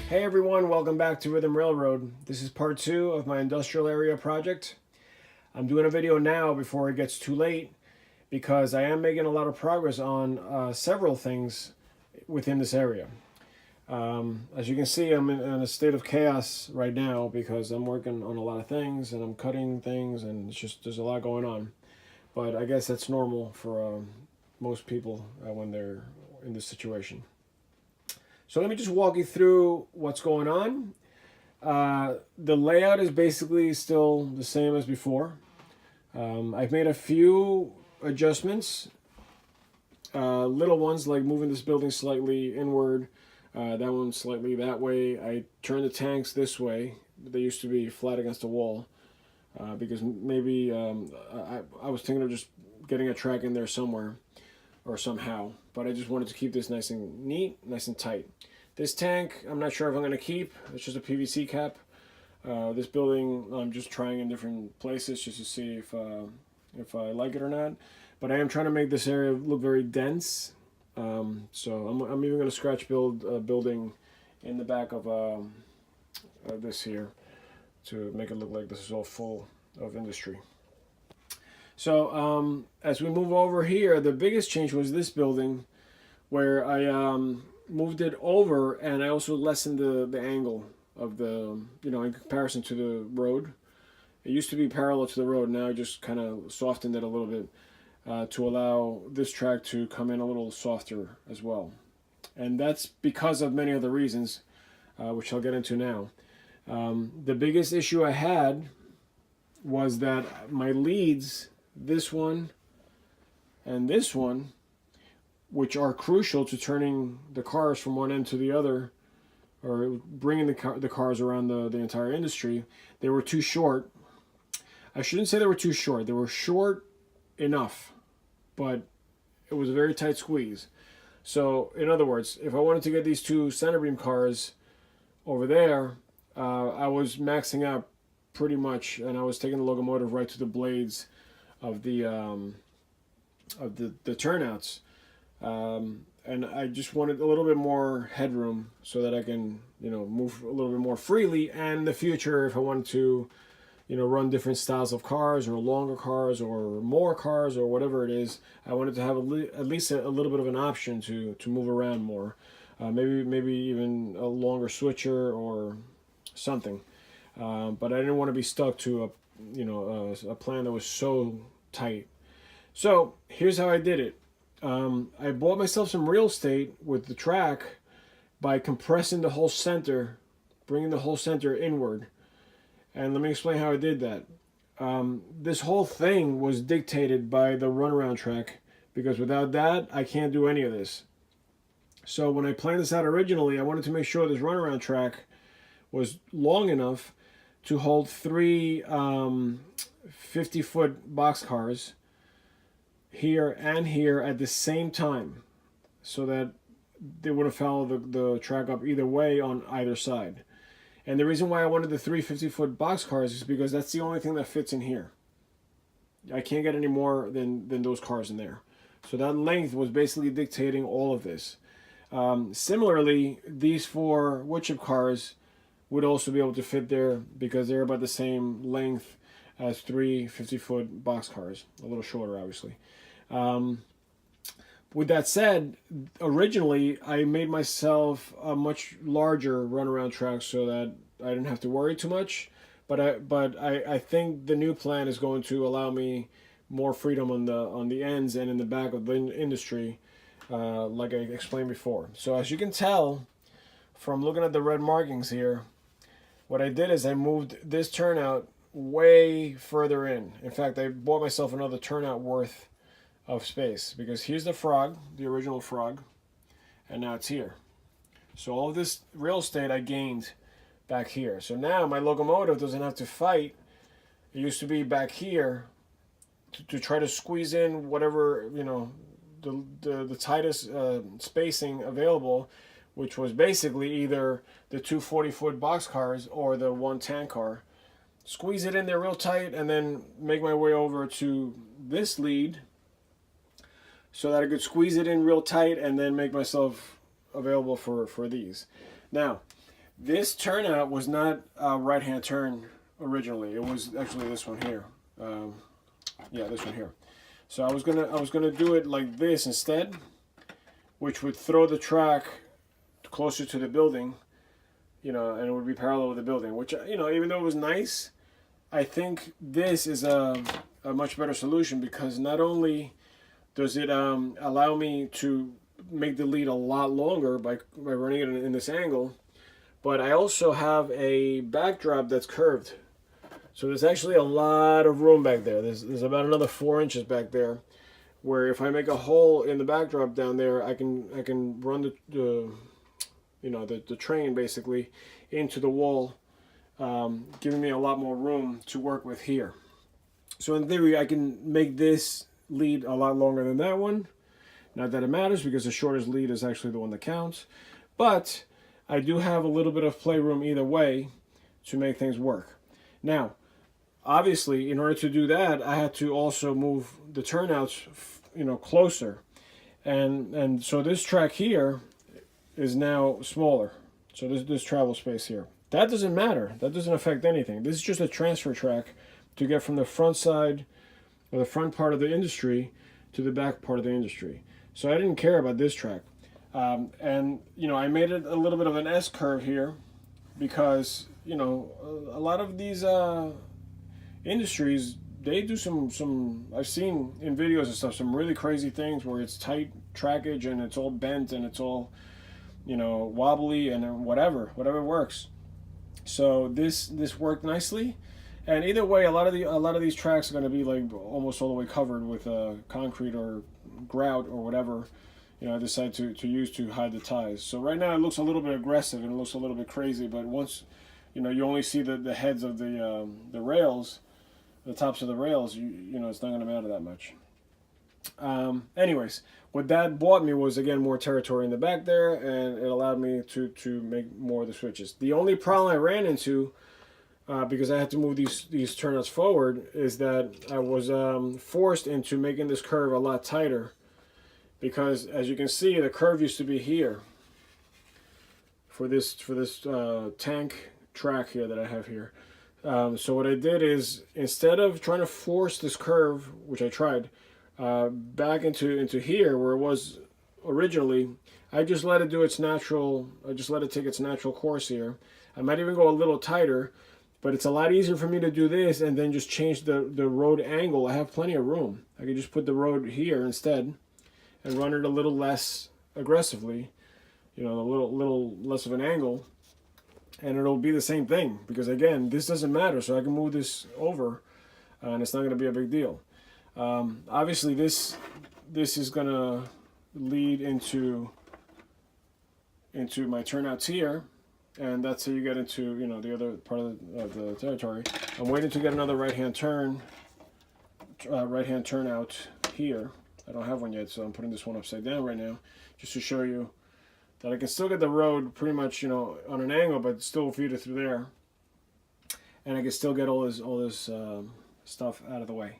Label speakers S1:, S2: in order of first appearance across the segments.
S1: Hey everyone, welcome back to Rhythm Railroad. This is part 2 of my industrial area project. I'm doing a video now before it gets too late because I am making a lot of progress on several things within this area. As you can see, I'm in a state of chaos right now because I'm working on a lot of things and I'm cutting things and it's just there's a lot going on. But I guess that's normal for most people when they're in this situation. So let me just walk you through what's going on. The layout is basically still the same as before. I've made a few adjustments, little ones like moving this building slightly inward, that one slightly that way. I turned the tanks this way. They used to be flat against the wall because maybe I was thinking of just getting a track in there somewhere or somehow, but I just wanted to keep this nice and neat, nice and tight. This tank, I'm not sure if I'm going to keep. It's just a PVC cap. This building, I'm just trying in different places just to see if I like it or not. But I am trying to make this area look very dense. So I'm even going to scratch build a building in the back of this here to make it look like this is all full of industry. So as we move over here, the biggest change was this building where I moved it over and I also lessened the angle of the, in comparison to the road. It used to be parallel to the road. Now I just kind of softened it a little bit to allow this track to come in a little softer as well. And that's because of many other reasons, which I'll get into now. The biggest issue I had was that my leads, this one and this one, which are crucial to turning the cars from one end to the other, or bringing the cars around the entire industry, they were too short. I shouldn't say they were too short. They were short enough, but it was a very tight squeeze. So, in other words, if I wanted to get these two center beam cars over there, I was maxing out pretty much, and I was taking the locomotive right to the blades of the turnouts. And I just wanted a little bit more headroom so that I can, move a little bit more freely. And in the future, if I wanted to, run different styles of cars or longer cars or more cars or whatever it is, I wanted to have at least a little bit of an option to move around more. Maybe even a longer switcher or something. But I didn't want to be stuck to a plan that was so tight. So here's how I did it. I bought myself some real estate with the track by compressing the whole center, bringing the whole center inward. And let me explain how I did that. This whole thing was dictated by the runaround track because without that, I can't do any of this. So when I planned this out originally, I wanted to make sure this runaround track was long enough to hold three 50-foot boxcars here and here at the same time so that they wouldn't follow the track up either way on either side. And the reason why I wanted the three 50-foot boxcars is because that's the only thing that fits in here. I can't get any more than those cars in there. So that length was basically dictating all of this. Similarly, these four wood chip cars would also be able to fit there because they're about the same length as three 50-foot boxcars, a little shorter, obviously. With that said, originally I made myself a much larger runaround track so that I didn't have to worry too much. But I think the new plan is going to allow me more freedom on the ends and in the back of the industry, like I explained before. So as you can tell from looking at the red markings here, what I did is I moved this turnout way further in. In fact, I bought myself another turnout worth of space because here's the frog, the original frog, and now it's here. So all of this real estate I gained back here. So now my locomotive doesn't have to fight. It used to be back here to try to squeeze in whatever, the tightest spacing available, which was basically either the two 40-foot boxcars or the one tank car. Squeeze it in there real tight and then make my way over to this lead so that I could squeeze it in real tight and then make myself available for these. Now, This turnout was not a right-hand turn originally. It was actually this one here. Yeah, this one here. So I was gonna do it like this instead, which would throw the track closer to the building, and it would be parallel with the building. Which, even though it was nice, I think this is a much better solution, because not only does it allow me to make the lead a lot longer by running it in this angle, but I also have a backdrop that's curved. So there's actually a lot of room back there. There's about another 4 inches back there, where if I make a hole in the backdrop down there, I can run the train basically into the wall, giving me a lot more room to work with here. So in theory, I can make this lead a lot longer than that one. Not that it matters, because the shortest lead is actually the one that counts. But I do have a little bit of playroom either way to make things work. Now, obviously, in order to do that, I had to also move the turnouts, closer. And so this track here is now smaller. So this travel space here. That doesn't matter. That doesn't affect anything. This is just a transfer track to get from the front side, or the front part of the industry, to the back part of the industry. So I didn't care about this track. And I made it a little bit of an S curve here, because a lot of these industries, they do some I've seen in videos and stuff, some really crazy things where it's tight trackage and it's all bent and it's all wobbly and whatever works. So this worked nicely. And either way, a lot of these tracks are going to be like almost all the way covered with concrete or grout or whatever, I decide to use to hide the ties. So right now it looks a little bit aggressive and it looks a little bit crazy, but once you only see the heads of the rails, the tops of the rails, it's not going to matter that much. Anyways, what that bought me was, again, more territory in the back there, and it allowed me to make more of the switches. The only problem I ran into, because I had to move these turnouts forward, is that I was forced into making this curve a lot tighter, because as you can see, the curve used to be here for this tank track here that I have here. So what I did is, instead of trying to force this curve, which I tried, back into here where it was originally, I just let it do its natural. I just let it take its natural course here. I might even go a little tighter, but it's a lot easier for me to do this and then just change the road angle. I have plenty of room. I can just put the road here instead and run it a little less aggressively, a little less of an angle, and it'll be the same thing, because again, this doesn't matter, so I can move this over, and it's not going to be a big deal. Obviously, this is going to lead into my turnouts here, and that's how you get into the other part of the territory. I'm waiting to get another right-hand turnout here. I don't have one yet, so I'm putting this one upside down right now, just to show you that I can still get the road pretty much on an angle, but still feed it through there, and I can still get all this stuff out of the way.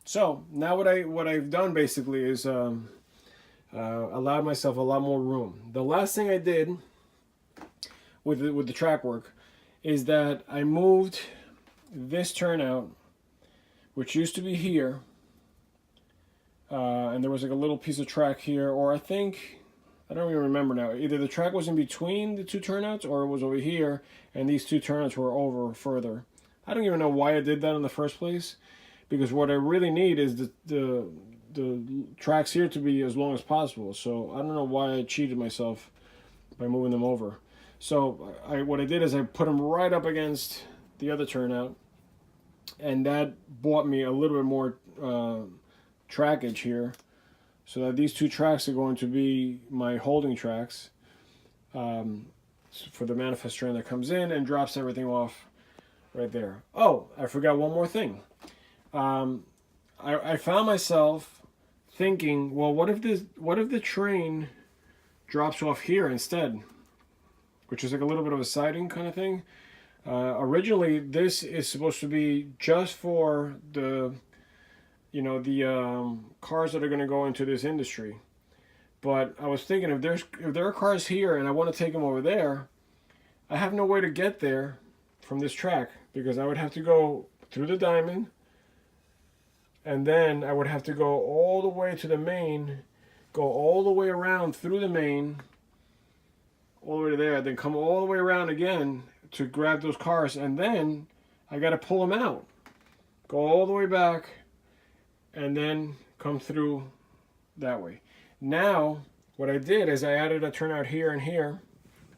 S1: So now what I've done basically is allowed myself a lot more room. The last thing I did with the track work is that I moved this turnout, which used to be here, and there was like a little piece of track here, or I don't even remember now. Either the track was in between the two turnouts, or it was over here, and these two turnouts were over further. I don't even know why I did that in the first place, because what I really need is the tracks here to be as long as possible. So I don't know why I cheated myself by moving them over. So what I did is I put them right up against the other turnout, and that bought me a little bit more trackage here, so that these two tracks are going to be my holding tracks for the manifest train that comes in and drops everything off right there. Oh, I forgot one more thing. I found myself thinking, well, what if the train drops off here instead, which is like a little bit of a siding kind of thing. Originally, this is supposed to be just for the cars that are going to go into this industry. But I was thinking, if there are cars here and I want to take them over there, I have no way to get there from this track because I would have to go through the diamond, and then I would have to go all the way to the main, go all the way around through the main, all the way to there, then come all the way around again to grab those cars, and then I got to pull them out, go all the way back, and then come through that way. Now, what I did is I added a turnout here and here,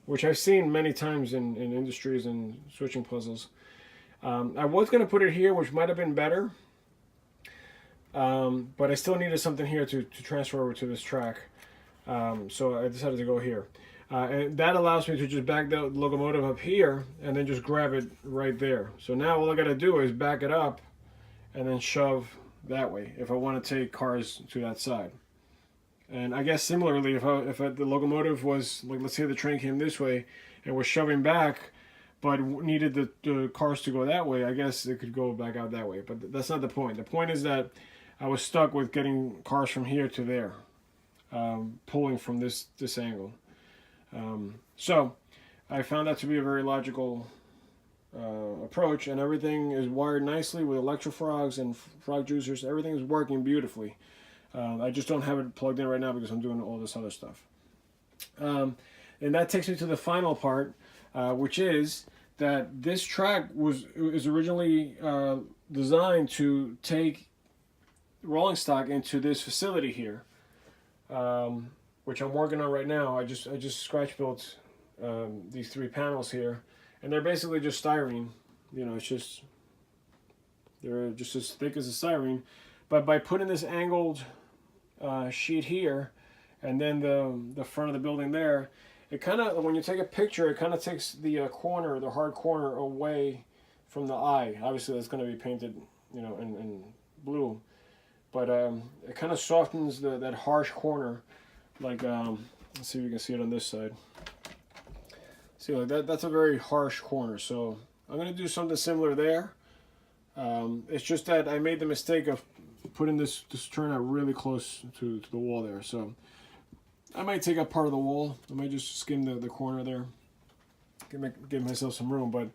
S1: which I've seen many times in industries and switching puzzles. I was going to put it here, which might have been better, but I still needed something here to transfer over to this track. So I decided to go here. And that allows me to just back the locomotive up here and then just grab it right there. So now all I got to do is back it up and then shove that way if I want to take cars to that side. And I guess similarly, if the locomotive was, like, let's say the train came this way and was shoving back, but needed the cars to go that way, I guess it could go back out that way. But that's not the point. The point is that I was stuck with getting cars from here to there, pulling from this angle. So I found that to be a very logical approach, and everything is wired nicely with electrofrogs and frog juicers. Everything is working beautifully. I just don't have it plugged in right now because I'm doing all this other stuff. And that takes me to the final part, which is that this track is originally designed to take rolling stock into this facility here, which I'm working on right now. I just scratch built these 3 panels here, and they're basically just styrene. You know, they're just as thick as a styrene, but by putting this angled sheet here and then the front of the building there, it kind of, when you take a picture, it kind of takes the corner, the hard corner, away from the eye. Obviously that's going to be painted, you know, in blue, but it kind of softens that harsh corner. Like, let's see if you can see it on this side. See, like that's a very harsh corner, so I'm going to do something similar there. It's just that I made the mistake of putting this turnout really close to the wall there, so I might take up part of the wall. I might just skim the corner there, give myself some room. But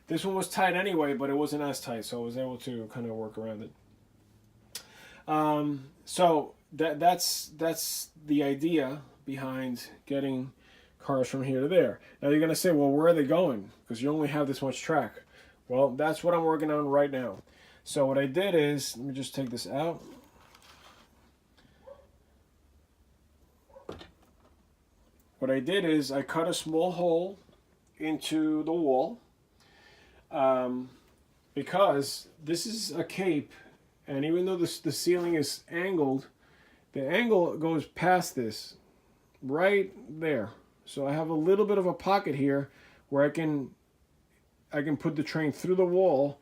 S1: this one was tight anyway, but it wasn't as tight, so I was able to kind of work around it. So that's the idea behind getting cars from here to there. Now you're gonna say, well, where are they going? Because you only have this much track. Well, that's what I'm working on right now. So what I did is, let me just take this out. What I did is I cut a small hole into the wall, because this is a cape, and even though the ceiling is angled, the angle goes past this, right there. So I have a little bit of a pocket here where I can put the train through the wall,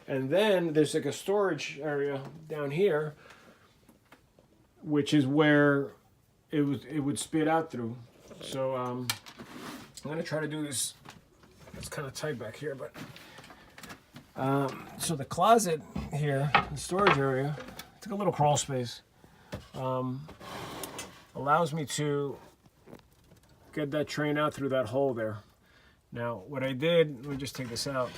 S1: and then there's like a storage area down here, which is where it would spit out through. So I'm gonna try to do this. It's kind of tight back here, but so the closet here, the storage area, it's like a little crawl space, allows me to get that train out through that hole there. Now, what I did, let me just take this out.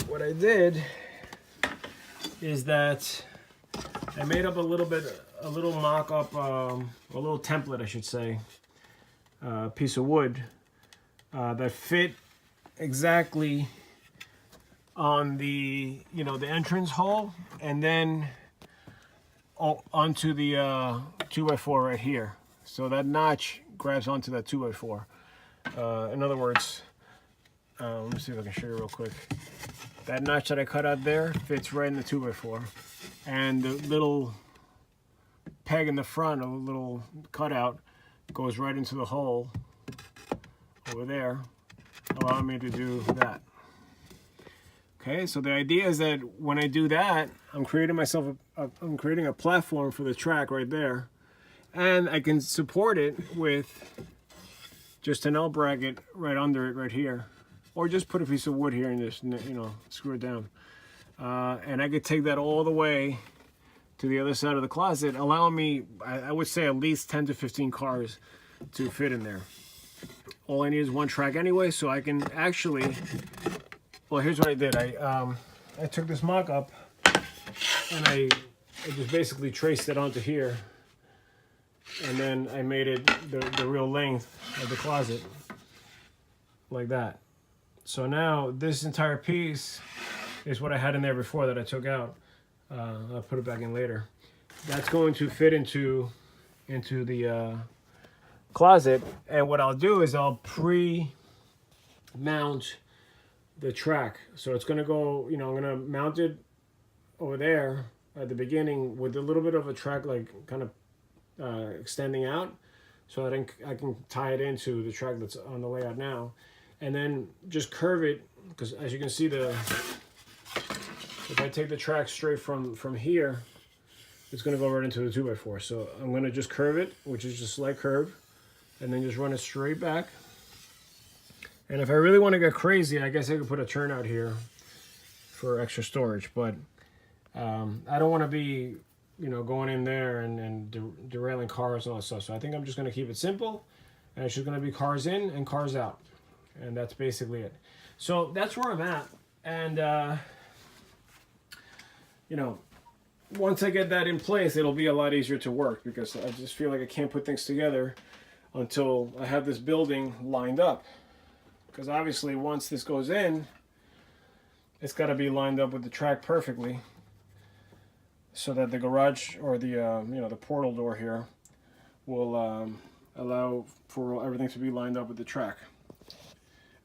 S1: What I did is that I made up a little mock-up, a little template, I should say, piece of wood that fit exactly on the, the entrance hole, and then onto the 2x4 right here. So that notch grabs onto that 2x4. In other words, let me see if I can show you real quick. That notch that I cut out there fits right in the 2x4. And the little peg in the front, a little cutout, goes right into the hole over there, allowing me to do that. Okay, so the idea is that when I do that, I'm creating a platform for the track right there, and I can support it with just an L bracket right under it right here, or just put a piece of wood here and just screw it down, and I could take that all the way to the other side of the closet, allowing me, I would say, at least 10 to 15 cars to fit in there. All I need is one track anyway, so I can actually, well, here's what I did. I took this mock-up and I just basically traced it onto here, and then I made it the real length of the closet, like that. So now this entire piece is what I had in there before that I took out. I'll put it back in later. That's going to fit into the closet, and what I'll do is I'll pre-mount the track. So it's going to go, you know, I'm going to mount it over there at the beginning with a little bit of a track, like kind of extending out, so that I can tie it into the track that's on the layout now, and then just curve it, because as you can see, if I take the track straight from here, it's going to go right into the 2x4. So I'm going to just curve it, which is just slight curve, and then just run it straight back. And if I really want to get crazy, I guess I could put a turnout here for extra storage, but I don't want to be, you know, going in there and derailing cars and all that stuff. So I think I'm just going to keep it simple, and it's just going to be cars in and cars out, and that's basically it. So that's where I'm at, and you know, once I get that in place, it'll be a lot easier to work, because I just feel like I can't put things together until I have this building lined up. Because obviously once this goes in, it's got to be lined up with the track perfectly, so that the garage, or the you know, the portal door here will allow for everything to be lined up with the track.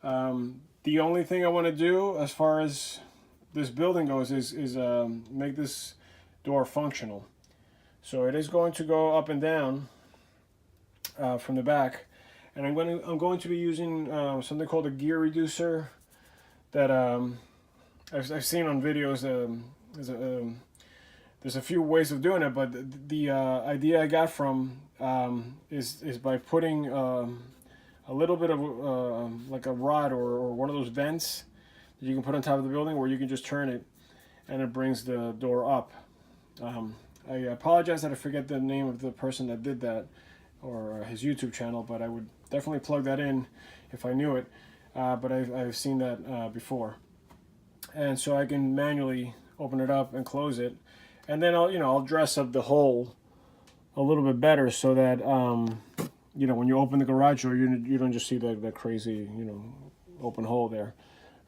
S1: The only thing I want to do as far as this building goes is make this door functional. So it is going to go up and down from the back, and I'm going to be using something called a gear reducer that I've seen on videos. There's a few ways of doing it, but the idea I got from is by putting a little bit of like a rod or one of those vents that you can put on top of the building, where you can just turn it and it brings the door up. I apologize that I forget the name of the person that did that, or his YouTube channel, but I would definitely plug that in if I knew it. But I've seen that before, and so I can manually open it up and close it, and then I'll dress up the hole a little bit better, so that you know, when you open the garage door, you don't just see that crazy, you know, open hole there.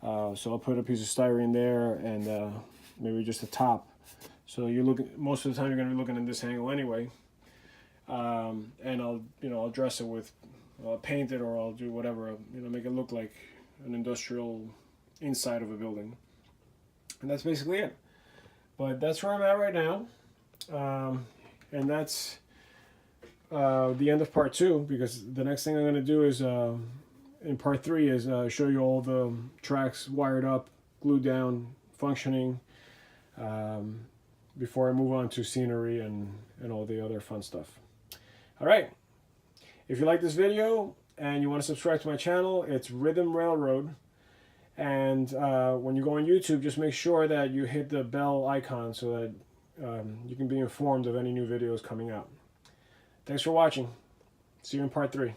S1: So I'll put a piece of styrene there, and maybe just a top. So most of the time you're going to be looking at this angle anyway. And I'll dress it with, I'll paint it, or I'll do whatever, you know, make it look like an industrial inside of a building. And that's basically it. But that's where I'm at right now. And that's the end of part 2, because the next thing I'm going to do is, in part 3, is show you all the tracks wired up, glued down, functioning, before I move on to scenery and all the other fun stuff. All right. If you like this video and you want to subscribe to my channel, it's Rhythm Railroad. And when you go on YouTube, just make sure that you hit the bell icon, so that you can be informed of any new videos coming out. Thanks for watching. See you in part 3.